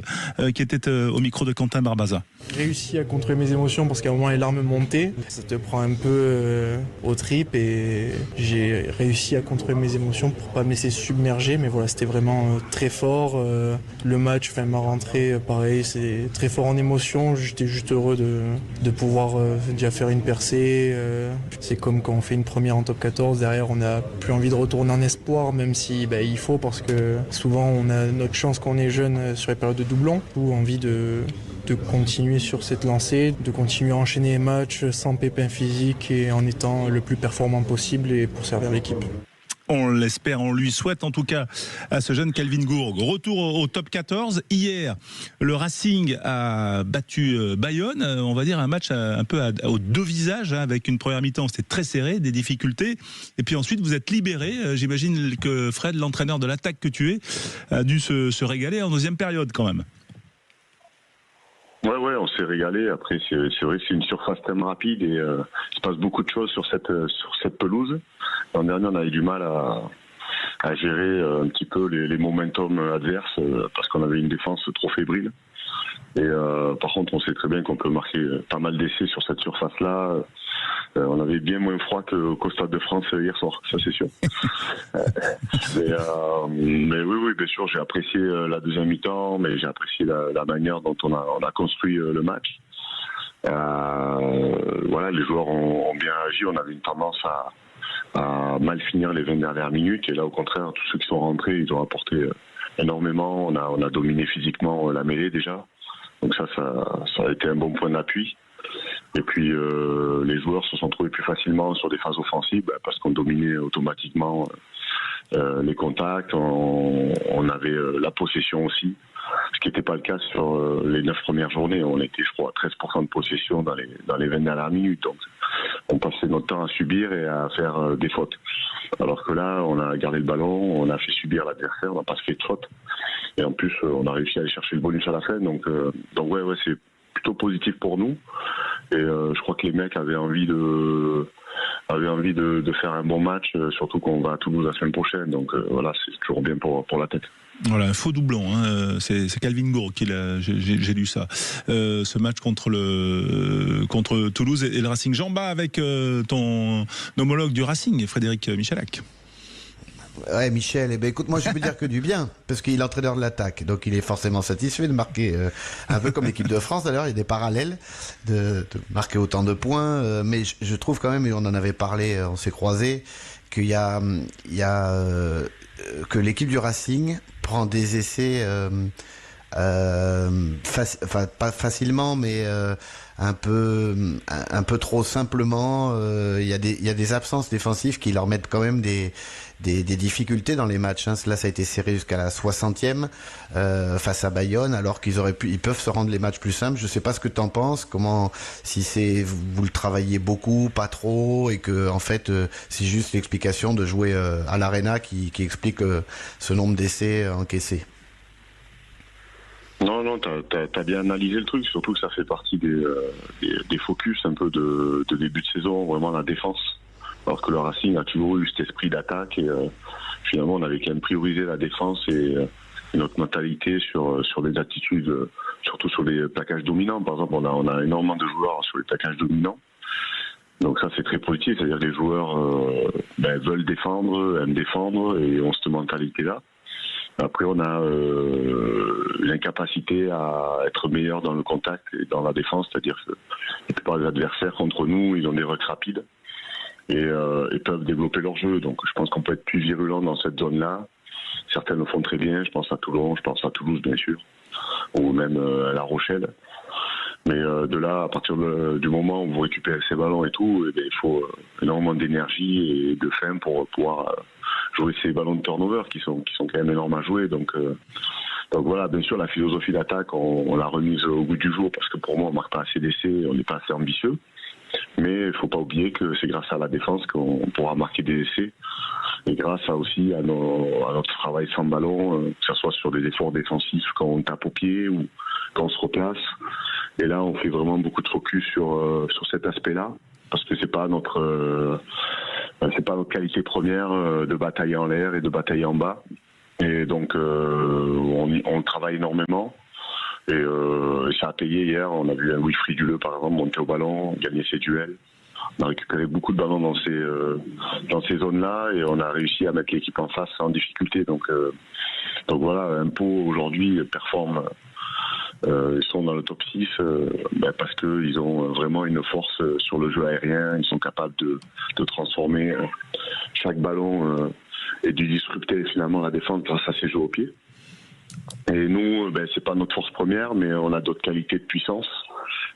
qui était au micro de Quentin Barbaza. J'ai réussi à contrôler mes émotions parce qu'à un moment les larmes montaient. Ça te prend un peu aux tripes, et j'ai réussi à contrôler mes émotions pour pas me laisser submerger. Mais voilà, c'était vraiment très fort. Le match, ma rentrée, pareil, c'est très fort en émotion. J'étais juste heureux de pouvoir déjà faire une percée. C'est comme quand on fait une première en top 14. Derrière, on n'a plus envie de retourner en espoir, même si il faut, parce que souvent on a notre chance quand on est jeune sur les périodes de doublons, ou envie de continuer sur cette lancée, de continuer à enchaîner les matchs sans pépin physique et en étant le plus performant possible, et pour servir l'équipe. On l'espère, on lui souhaite en tout cas à ce jeune Kelvin Gourg. Retour au top 14. Hier, le Racing a battu Bayonne. On va dire un match un peu aux deux visages, avec une première mi-temps, c'était très serré, des difficultés. Et puis ensuite, vous êtes libéré. J'imagine que Fred, l'entraîneur de l'attaque que tu es, a dû se régaler en deuxième période quand même. Ouais, on s'est régalé. Après, c'est vrai que c'est une surface tellement rapide et il se passe beaucoup de choses sur cette pelouse. L'an dernier, on avait du mal à gérer un petit peu les momentum adverses parce qu'on avait une défense trop fébrile. Et par contre, on sait très bien qu'on peut marquer pas mal d'essais sur cette surface-là. On avait bien moins froid qu'au Stade de France hier soir, ça c'est sûr. Mais oui, bien sûr, j'ai apprécié la deuxième mi-temps, mais j'ai apprécié la manière dont on a construit le match. Voilà, les joueurs ont bien agi. On avait une tendance à mal finir les 20 dernières minutes, et là au contraire, tous ceux qui sont rentrés, ils ont apporté énormément. On a dominé physiquement la mêlée déjà, donc ça a été un bon point d'appui. Et puis les joueurs se sont trouvés plus facilement sur des phases offensives parce qu'on dominait automatiquement les contacts, on avait la possession aussi, ce qui n'était pas le cas sur les 9 premières journées. On était, je crois, à 13% de possession dans les 20 dernières minutes. Donc on passait notre temps à subir et à faire des fautes. Alors que là, on a gardé le ballon, on a fait subir l'adversaire, on n'a pas fait de fautes. Et en plus, on a réussi à aller chercher le bonus à la fin. Donc ouais, c'est plutôt positif pour nous. Et je crois que les mecs avaient envie de faire un bon match, surtout qu'on va à Toulouse la semaine prochaine. Donc voilà, c'est toujours bien pour la tête. Voilà, un faux doublon, hein. C'est Kelvin Gourg qui l'a, j'ai lu ça. Ce match contre Toulouse et le Racing. Jean-Bas avec ton homologue du Racing, Frédéric Michalak. Ouais, Michel, écoute, moi je peux dire que du bien, parce qu'il est entraîneur de l'attaque, donc il est forcément satisfait de marquer, un peu comme l'équipe de France d'ailleurs, il y a des parallèles de marquer autant de points, mais je trouve quand même, et on en avait parlé, on s'est croisés, qu'il y a que l'équipe du Racing prend des essais, pas facilement, mais un peu trop simplement. Il y a des absences défensives qui leur mettent quand même des difficultés dans les matchs. Là, ça a été serré jusqu'à la 60e face à Bayonne, alors ils peuvent se rendre les matchs plus simples. Je sais pas ce que t'en penses. Si vous le travaillez beaucoup, pas trop, et que en fait c'est juste l'explication de jouer à l'Arena qui explique ce nombre d'essais encaissés. Non, t'as bien analysé le truc, surtout que ça fait partie des focus un peu de début de saison, vraiment la défense. Alors que le Racing a toujours eu cet esprit d'attaque et finalement on avait quand même priorisé la défense et notre mentalité sur des attitudes, surtout sur les plaquages dominants. Par exemple, on a énormément de joueurs sur les plaquages dominants. Donc ça c'est très positif, c'est-à-dire que les joueurs veulent défendre, aiment défendre et ont cette mentalité-là. Après, on a l'incapacité à être meilleur dans le contact et dans la défense, c'est-à-dire que la plupart des adversaires contre nous, ils ont des rucks rapides et peuvent développer leur jeu. Donc je pense qu'on peut être plus virulent dans cette zone-là. Certains le font très bien, je pense à Toulon, je pense à Toulouse bien sûr, ou même à La Rochelle. Mais de là, à partir du moment où vous récupérez ces ballons et tout, il faut énormément d'énergie et de faim pour pouvoir jouer ces ballons de turnover qui sont quand même énormes à jouer. Donc voilà, bien sûr, la philosophie d'attaque, on l'a remise au goût du jour parce que pour moi, on marque pas assez d'essais, on n'est pas assez ambitieux. Mais il ne faut pas oublier que c'est grâce à la défense qu'on pourra marquer des essais. Et grâce aussi à notre travail sans ballon, que ce soit sur des efforts défensifs quand on tape au pied ou quand on se replace. Et là, on fait vraiment beaucoup de focus sur cet aspect-là, parce que c'est pas notre qualité première de batailler en l'air et de batailler en bas. Et donc, on travaille énormément. Et ça a payé hier. On a vu un Wilfried Duleux, par exemple, monter au ballon, gagner ses duels. On a récupéré beaucoup de ballons dans ces zones-là et on a réussi à mettre l'équipe en face sans difficulté. Donc voilà, un Pau aujourd'hui performe. Ils sont dans le top 6 parce qu'ils ont vraiment une force sur le jeu aérien. Ils sont capables de transformer chaque ballon et de disrupter finalement la défense grâce à ces jeux au pied. Et nous, c'est pas notre force première, mais on a d'autres qualités de puissance.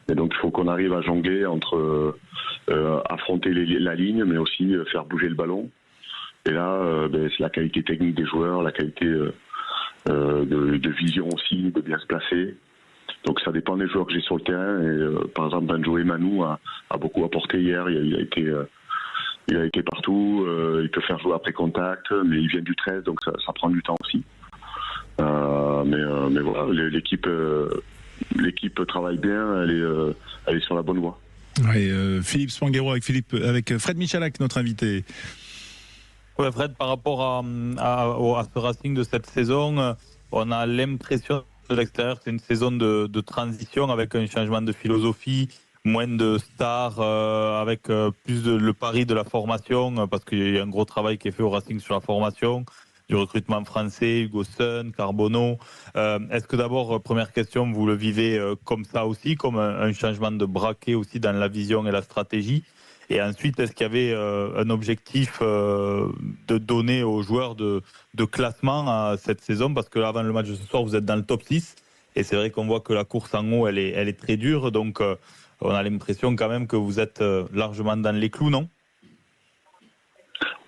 Et donc il faut qu'on arrive à jongler entre affronter la ligne, mais aussi faire bouger le ballon. Et là, c'est la qualité technique des joueurs, la qualité de vision aussi, de bien se placer. Donc ça dépend des joueurs que j'ai sur le terrain. Et, par exemple, Benjo Manou a beaucoup apporté hier. Il a été partout. Il peut faire jouer après contact, mais il vient du 13, donc ça prend du temps aussi. Mais voilà, l'équipe travaille bien. Elle est sur la bonne voie. Oui, Philippe Spanghero avec Fred Michalak, notre invité. Ouais, Fred, par rapport à ce Racing de cette saison, on a l'impression de l'extérieur que c'est une saison de transition avec un changement de philosophie, moins de stars, avec plus le pari de la formation, parce qu'il y a un gros travail qui est fait au Racing sur la formation, du recrutement français, Hugo Sun, Carbonneau. Est-ce que d'abord, première question, vous le vivez comme ça aussi, comme un changement de braquet aussi dans la vision et la stratégie? Et ensuite, est-ce qu'il y avait un objectif de donner aux joueurs de classement à cette saison? Parce qu'avant le match de ce soir, vous êtes dans le top 6. Et c'est vrai qu'on voit que la course en haut, elle est très dure. Donc, on a l'impression quand même que vous êtes largement dans les clous, non?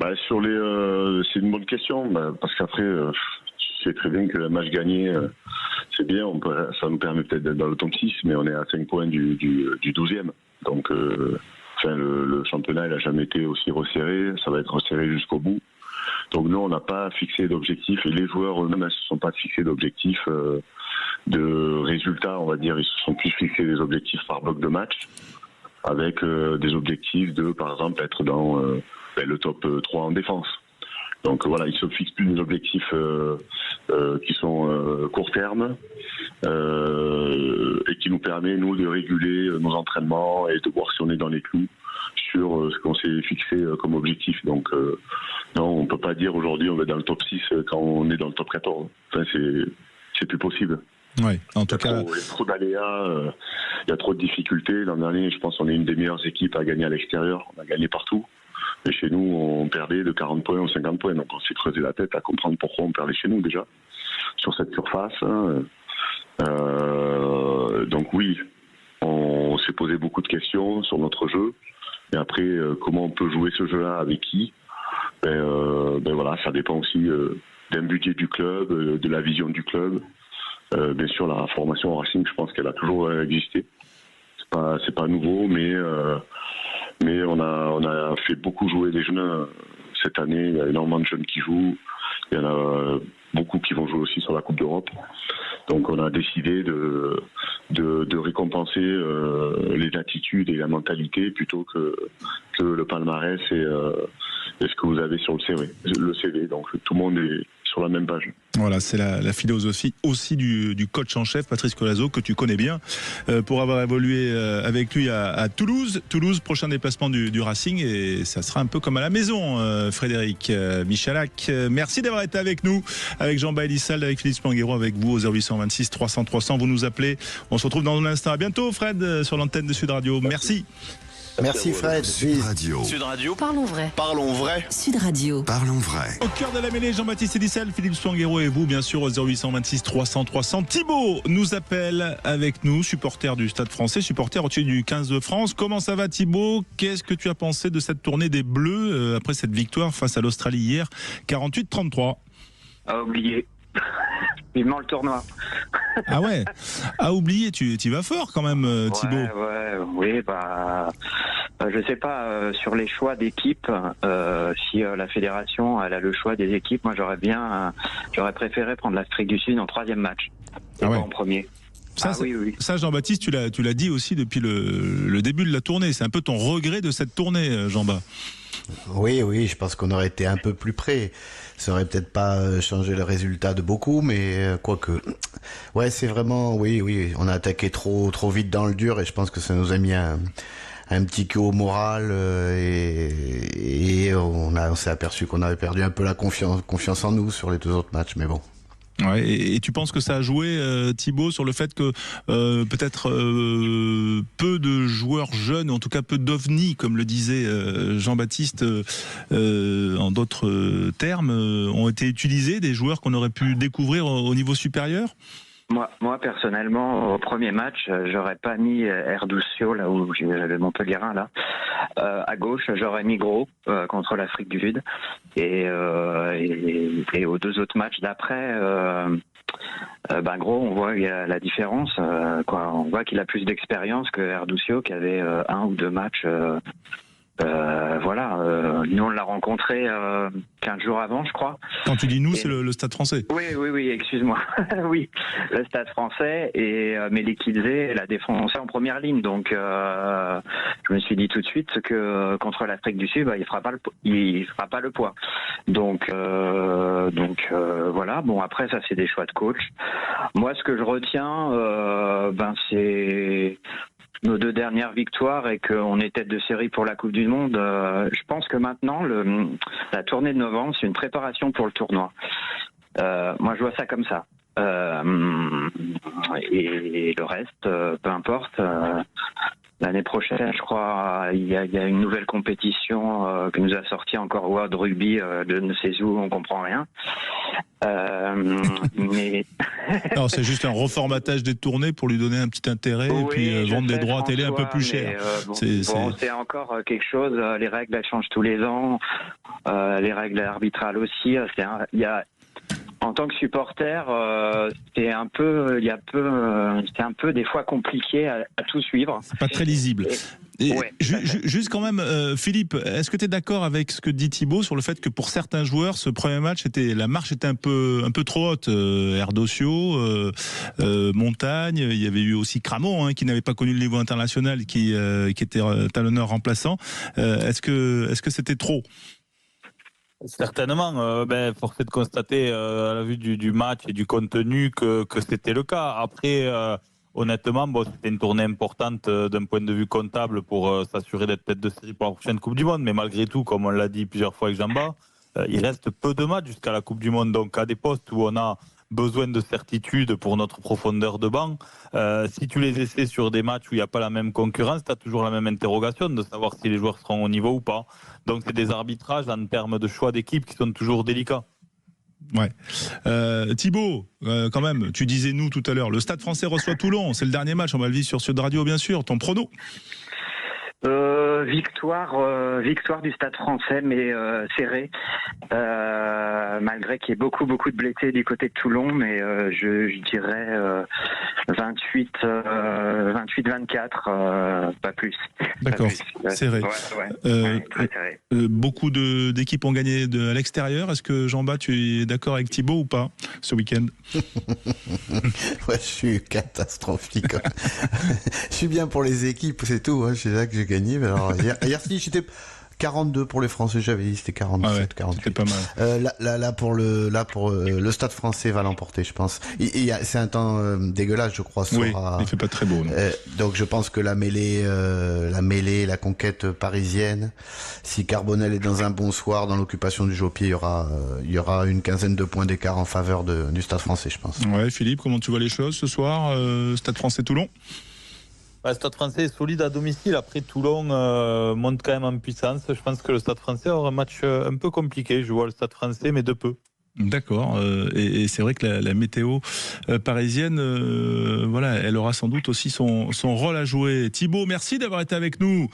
C'est une bonne question. Parce qu'après, je sais très bien que le match gagné, c'est bien. Ça nous permet peut-être d'être dans le top 6. Mais on est à 5 points du 12e. Donc... le championnat n'a jamais été aussi resserré, ça va être resserré jusqu'au bout. Donc nous, on n'a pas fixé d'objectif et les joueurs eux-mêmes ne se sont pas fixés d'objectif de résultats, on va dire. Ils se sont plus fixés des objectifs par bloc de match, avec des objectifs de, par exemple, être dans le top 3 en défense. Donc voilà, ils se fixent plus des objectifs qui sont court terme et qui nous permet, nous, de réguler nos entraînements et de voir si on est dans les clous sur ce qu'on s'est fixé comme objectif. Donc non, on ne peut pas dire aujourd'hui on est dans le top 6 quand on est dans le top 14. Enfin, c'est plus possible. Ouais, en tout cas... Il y a trop d'aléas, il y a trop de difficultés. L'an dernier, je pense qu'on est une des meilleures équipes à gagner à l'extérieur. On a gagné partout. Et chez nous, on perdait de 40 points ou 50 points. Donc on s'est creusé la tête à comprendre pourquoi on perdait chez nous déjà, sur cette surface. Donc oui, on s'est posé beaucoup de questions sur notre jeu. Et après, comment on peut jouer ce jeu-là, avec qui? Voilà, ça dépend aussi d'un budget du club, de la vision du club. Bien sûr, la formation au Racing, je pense qu'elle a toujours existé. C'est pas nouveau, mais on a fait beaucoup jouer des jeunes cette année. Il y a énormément de jeunes qui jouent. Il y en a beaucoup qui vont jouer aussi sur la Coupe d'Europe. Donc on a décidé de récompenser les attitudes et la mentalité plutôt que le palmarès et ce que vous avez sur le CV. Donc tout le monde est sur la même page. Voilà, c'est la philosophie aussi du coach en chef, Patrice Colazo, que tu connais bien, pour avoir évolué avec lui à Toulouse. Toulouse, prochain déplacement du Racing, et ça sera un peu comme à la maison, Frédéric Michalak. Merci d'avoir été avec nous, avec Jean-Baptiste Elissal, avec Philippe Spanghero, avec vous au 0826 300 300. Vous nous appelez. On se retrouve dans un instant. À bientôt, Fred, sur l'antenne de Sud Radio. Merci. Merci Fred. Sud Radio. Sud Radio. Parlons vrai. Parlons vrai. Sud Radio. Parlons vrai. Au cœur de la mêlée, Jean-Baptiste Elissal, Philippe Spanghero et vous, bien sûr, au 0826 300 300. Thibaut nous appelle avec nous, supporter du Stade Français, supporter au-dessus du 15 de France. Comment ça va, Thibaut? Qu'est-ce que tu as pensé de cette tournée des Bleus après cette victoire face à l'Australie hier, 48-33? À oublier. Vivement le tournoi. Ah ouais, à oublier, tu vas fort quand même, Thibaut. Oui, je sais pas, sur les choix d'équipe, si la fédération elle a le choix des équipes, moi j'aurais préféré prendre l'Afrique du Sud en 3e match, et pas en premier. Oui. Ça, Jean-Baptiste, tu l'as dit aussi depuis le début de la tournée. C'est un peu ton regret de cette tournée, Jean-Baptiste. Oui, je pense qu'on aurait été un peu plus près. Ça aurait peut-être pas changé le résultat de beaucoup, mais quoique. Ouais, c'est vraiment, oui, on a attaqué trop vite dans le dur et je pense que ça nous a mis un petit coup au moral et on s'est aperçu qu'on avait perdu un peu la confiance en nous sur les 2 autres matchs, mais bon. Ouais, et tu penses que ça a joué, Thibaut, sur le fait que peut-être peu de joueurs jeunes, en tout cas peu d'ovnis, comme le disait Jean-Baptiste, en d'autres termes, ont été utilisés, des joueurs qu'on aurait pu découvrir au niveau supérieur? Moi, personnellement, au premier match, j'aurais pas mis Erdoucio, là où j'avais le Montpellierin, là, à gauche. J'aurais mis Gros contre l'Afrique du Sud. Et aux 2 autres matchs d'après, Gros, on voit il y a la différence. On voit qu'il a plus d'expérience que Erdoucio, qui avait 1 ou 2 matchs. Nous on l'a rencontré 15 jours avant, je crois. Quand tu dis nous, c'est le Stade français. Oui, excuse-moi. Oui, le Stade français et Melikidze l'a défoncé en première ligne. Donc, je me suis dit tout de suite que contre l'Afrique du Sud, il fera pas le poids. Donc voilà. Bon, après ça, c'est des choix de coach. Moi, ce que je retiens, c'est nos 2 dernières victoires et qu'on est tête de série pour la Coupe du Monde. Je pense que maintenant, la tournée de novembre, c'est une préparation pour le tournoi. Moi, je vois ça comme ça. Et le reste, peu importe. L'année prochaine, je crois, il y a une nouvelle compétition que nous a sorti encore World Rugby de ne sais où, on comprend rien. Mais non, c'est juste un reformatage des tournées pour lui donner un petit intérêt et puis vendre des droits télé un peu plus chers. C'est encore quelque chose. Les règles, elles changent tous les ans. Les règles arbitrales aussi. En tant que supporter, c'est un peu des fois compliqué à tout suivre. C'est pas très lisible. Juste quand même, Philippe, est-ce que tu es d'accord avec ce que dit Thibaut sur le fait que pour certains joueurs, ce premier match la marche était un peu trop haute. Erdosio, Montagne, il y avait eu aussi Cramon qui n'avait pas connu le niveau international, qui était talonneur remplaçant. Est-ce que c'était trop? Certainement, force est de constater à la vue du match et du contenu que c'était le cas. Après, honnêtement, c'était une tournée importante d'un point de vue comptable pour s'assurer d'être tête de série pour la prochaine Coupe du Monde. Mais malgré tout, comme on l'a dit plusieurs fois avec Jean-Bas, il reste peu de matchs jusqu'à la Coupe du Monde. Donc à des postes où on a besoin de certitude pour notre profondeur de banc, si tu les essaies sur des matchs où il n'y a pas la même concurrence, tu as toujours la même interrogation de savoir si les joueurs seront au niveau ou pas. Donc c'est des arbitrages en termes de choix d'équipe qui sont toujours délicats. Ouais. Thibaut, quand même, tu disais nous tout à l'heure, le Stade français reçoit Toulon, c'est le dernier match, on va le vivre sur Sud Radio bien sûr, ton prono? Victoire du Stade français, mais serrée, malgré qu'il y ait beaucoup de blessés du côté de Toulon, mais je dirais 28-24, pas plus. D'accord, serré. Très serré. Beaucoup d'équipes ont gagné à l'extérieur. Est-ce que Jean-Bas, tu es d'accord avec Thibaut ou pas ce week-end? Je suis catastrophique. Je suis bien pour les équipes, c'est tout. C'est là que j'ai gagné. Mais alors, hier si j'étais 42 pour les Français, j'avais dit c'était 47, 48. C'était pas mal. Là pour le Stade français va l'emporter, je pense. C'est un temps dégueulasse, je crois. Oui, il fait pas très beau. Donc je pense que la mêlée, la conquête parisienne, si Carbonel est dans un bon soir, dans l'occupation du Jeu-Pied, il y aura une quinzaine de points d'écart en faveur du Stade français, je pense. Ouais, Philippe, comment tu vois les choses ce soir, Stade français Toulon? Le Stade français est solide à domicile. Après, Toulon monte quand même en puissance. Je pense que le Stade français aura un match un peu compliqué. Je vois le Stade français, mais de peu. D'accord. Et c'est vrai que la météo parisienne, elle aura sans doute aussi son rôle à jouer. Thibaut, merci d'avoir été avec nous.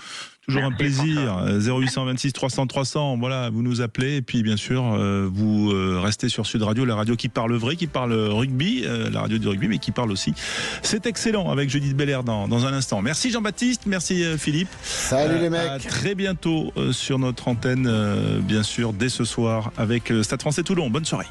Toujours un plaisir. 0826 300 300. Voilà, vous nous appelez et puis bien sûr vous restez sur Sud Radio, la radio qui parle vrai, qui parle rugby, la radio du rugby, mais qui parle aussi. C'est excellent avec Judith Belair dans un instant. Merci Jean-Baptiste, merci Philippe. Salut les mecs. À très bientôt sur notre antenne, bien sûr, dès ce soir avec Stade Français Toulon. Bonne soirée.